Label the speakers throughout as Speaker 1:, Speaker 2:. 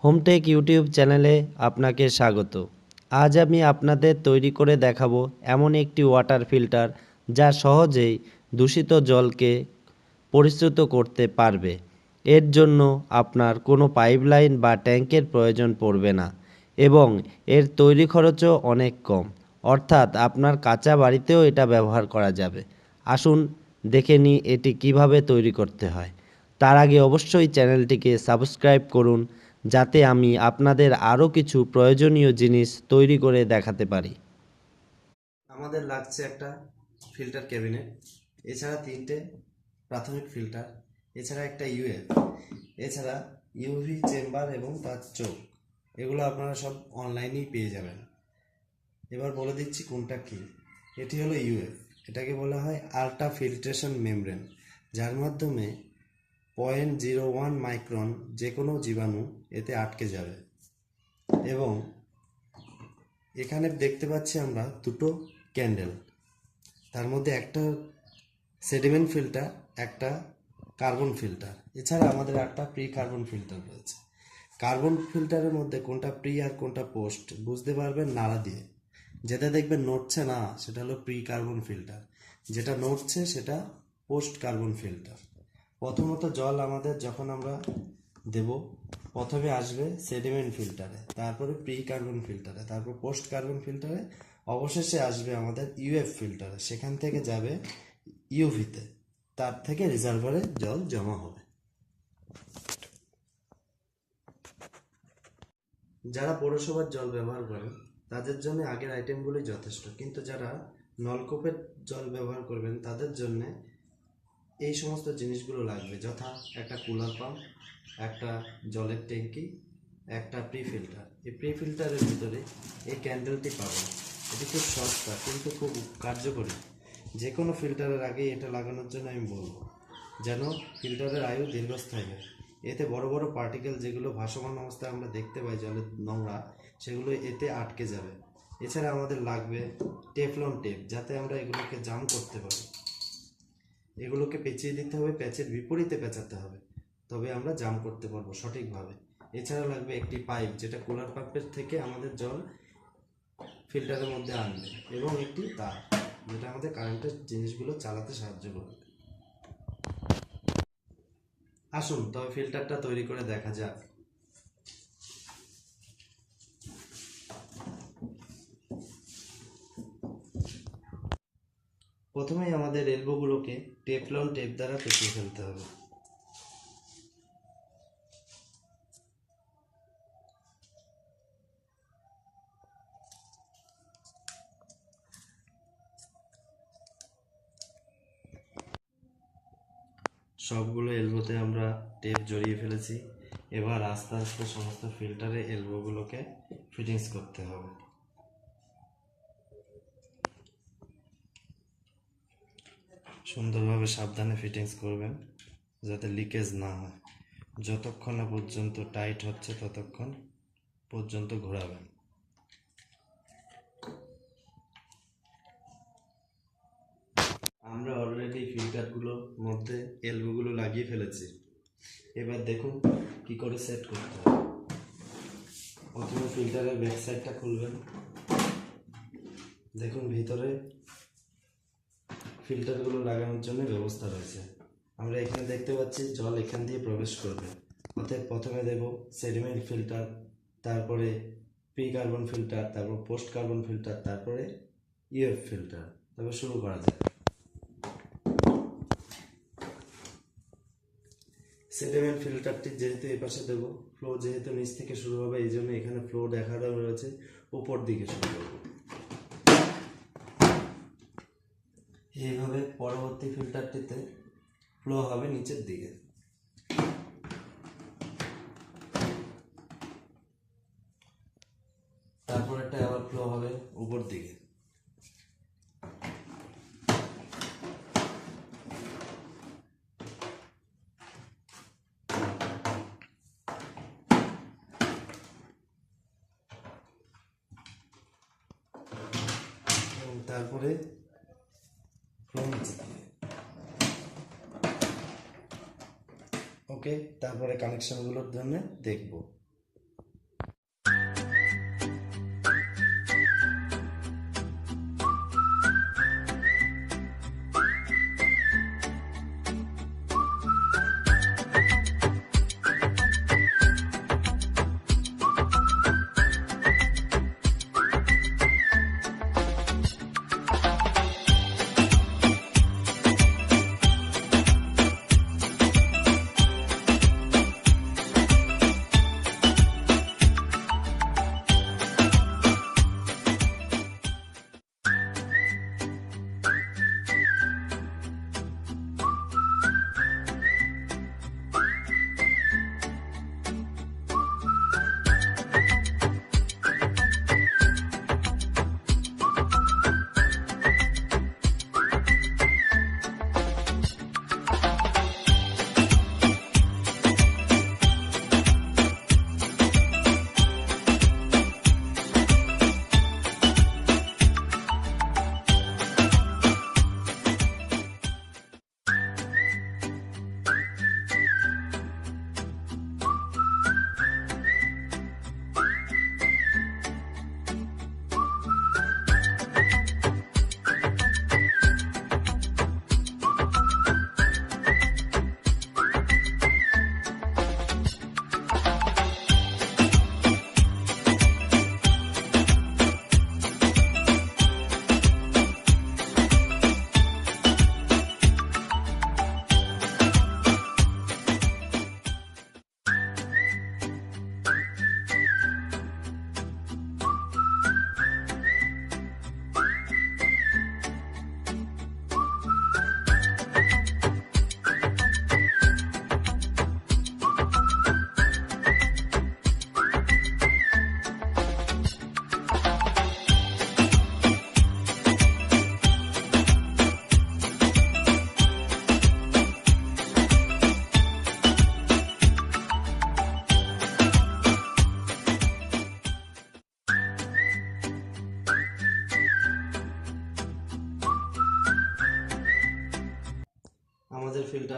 Speaker 1: Hometech YouTube চ্যানেলে আপনাকে স্বাগত। আজ আমি আপনাদের তৈরি করে দেখাবো এমন একটি ওয়াটার ফিল্টার যা সহজেই দূষিত জলকে পরিশ্রুত করতে পারবে। এর জন্য আপনার কোনো পাইপলাইন বা ট্যাঙ্কের প্রয়োজন পড়বে না এবং এর তৈরি খরচও অনেক কম, অর্থাৎ আপনার কাঁচা বাড়িতেও এটা ব্যবহার করা যাবে। আসুন দেখে নিই এটি কিভাবে তৈরি করতে হয়। তার আগে অবশ্যই চ্যানেলটিকে সাবস্ক্রাইব করুন, যাতে আমি আপনাদের আরও কিছু প্রয়োজনীয় জিনিস তৈরি করে দেখাতে পারি।
Speaker 2: আমাদের লাগছে একটা ফিল্টার ক্যাবিনেট, এছাড়া 3টে প্রাথমিক ফিল্টার, এছাড়া একটা ইউএফ, এছাড়া ইউভি চেম্বার এবং তার চোখ। এগুলো আপনারা সব অনলাইনেই পেয়ে যাবেন। এবার বলে দিচ্ছি কোনটা কি। এটি হলো ইউএফ। এটাকে বলা হয় আল্ট্রা ফিল্ট্রেশন মেমব্রেন, যার মাধ্যমে 0.01 মাইক্রন যে কোনো জীবাণু এতে আটকে যাবে। এবং এখানে দেখতে পাচ্ছি আমরা দুটো ক্যান্ডেল, তার মধ্যে একটা সেডিমেন্ট ফিল্টার, একটা কার্বন ফিল্টার। এছাড়া আমাদের একটা প্রি কার্বন ফিল্টার রয়েছে। কার্বন ফিল্টারের মধ্যে কোনটা প্রি আর কোনটা পোস্ট বুঝতে পারবেন নাড়া দিয়ে। যেটা দেখবেন নড়ছে না সেটা হলো প্রি কার্বন ফিল্টার, যেটা নড়ছে সেটা পোস্ট কার্বন ফিল্টার। প্রথমত জল আমাদের যখন আমরা দেব, প্রথমে আসবে সেডিমেন্ট ফিল্টারে, তারপরে প্রি কার্বন ফিল্টারে, তারপর পোস্ট কার্বন ফিল্টারে, অবশেষে আসবে আমাদের ইউএফ ফিল্টারে। সেখান থেকে যাবে ইউভিতে, তার থেকে রিজার্ভারে জল জমা হবে। যারা পৌরসভার জল ব্যবহার করেন তাদের জন্য আগের আইটেমগুলি যথেষ্ট, কিন্তু যারা নলকূপের জল ব্যবহার করবেন তাদের জন্য এই সমস্ত জিনিসগুলো লাগবে, যথা একটা কুলার পাম্প, একটা জলের ট্যাঙ্কি, একটা প্রি ফিল্টার। এই প্রি ফিল্টারের ভিতরে এই ক্যান্ডেলটি পাবেন। এটি খুব সস্তা কিন্তু খুব কার্যকরী। যে কোনো ফিল্টারের আগে এটা লাগানোর জন্য আমি বলবো, যেন ফিল্টারের আয়ু দীর্ঘস্থায়ী হয়। এতে বড় বড় পার্টিকেল, যেগুলো ভাসমান অবস্থায় আমরা দেখতে পাই জলের নোংরা, সেগুলো এতে আটকে যাবে। এছাড়া আমাদের লাগবে টেফলন টেপ, যাতে আমরা এগুলোকে জাম করতে পারি। এগুলোকে পেঁচিয়ে দিতে হবে, প্যাচের বিপরীতে পেঁচাতে হবে, তবে আমরা জাম করতে পারবো সঠিকভাবে। এছাড়া লাগবে একটি পাইপ, যেটা কুলার পাম্পের থেকে আমাদের জল ফিল্টারের মধ্যে আনবে, এবং একটি তার, যেটা আমাদের কারেন্টের জিনিসগুলো চালাতে সাহায্য করবে। আসুন তবে ফিল্টারটা তৈরি করে দেখা যাক। প্রথমেই আমাদের এলবোগুলোকে টেফলন টেপ দ্বারা পেঁচিয়ে ফেলতে হবে। সবগুলো এলবোতে আমরা টেপ জড়িয়ে ফেলেছি। এবার আস্তে আস্তে সমস্ত ফিল্টারে এলবোগুলোকে ফিটিংস করতে হবে। সুন্দরভাবে সাবধানে ফিটিংস করবেন, যাতে লিকেজ না হয়। যতক্ষণ না পর্যন্ত টাইট হচ্ছে ততক্ষণ পর্যন্ত ঘোরাবেন। আমরা অলরেডি ফিল্টারগুলোর মধ্যে এলবোগুলো লাগিয়ে ফেলেছি। এবার দেখুন কি করে সেট করতে হবে। প্রথমে ফিল্টারের ব্যাক সাইডটা খুলবেন। দেখুন ভিতরে ফিল্টারগুলো লাগানোর জন্য ব্যবস্থা রয়েছে। আমরা এখানে দেখতে পাচ্ছি জল এখান দিয়ে প্রবেশ করবে। অর্থাৎ প্রথমে দেব সেডিমেন্ট ফিল্টার, তারপরে প্রি কার্বন ফিল্টার, তারপর পোস্ট কার্বন ফিল্টার, তারপরে ইউএফ ফিল্টার। তবে শুরু করা যায়। সেডিমেন্ট ফিল্টারটি যেহেতু এই পাশে দেবো, ফ্লো যেহেতু নিচ থেকে শুরু হবে, এই জন্য এখানে ফ্লো দেখানো রয়েছে উপর দিকে শুরু করবো। এইভাবে পরবর্তী ফিল্টারটিতে ফ্লো হবে নিচের দিকে। তারপর একটা আবার ফ্লো হবে উপর দিকে। তারপরে ফ্লো নিচের দিকে। ওকে, তারপরে কানেকশনগুলোর জন্য দেখব।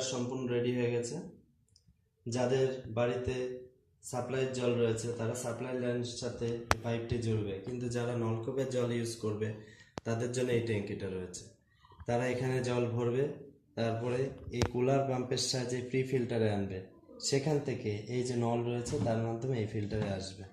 Speaker 2: ফিল্টার সম্পূর্ণ রেডি হয়ে গেছে। যাদের বাড়িতে সাপ্লাইয়ের জল রয়েছে তারা সাপ্লাই লাইনের সাথে পাইপটি জুড়বে, কিন্তু যারা নলকূপের জল ইউজ করবে তাদের জন্য এই ট্যাঙ্কিটা রয়েছে। তারা এখানে জল ভরবে, তারপরে এই কুলার পাম্পের সাহায্যে প্রি ফিল্টারে আনবে, সেখান থেকে এই যে নল রয়েছে তার মাধ্যমে এই ফিল্টারে আসবে।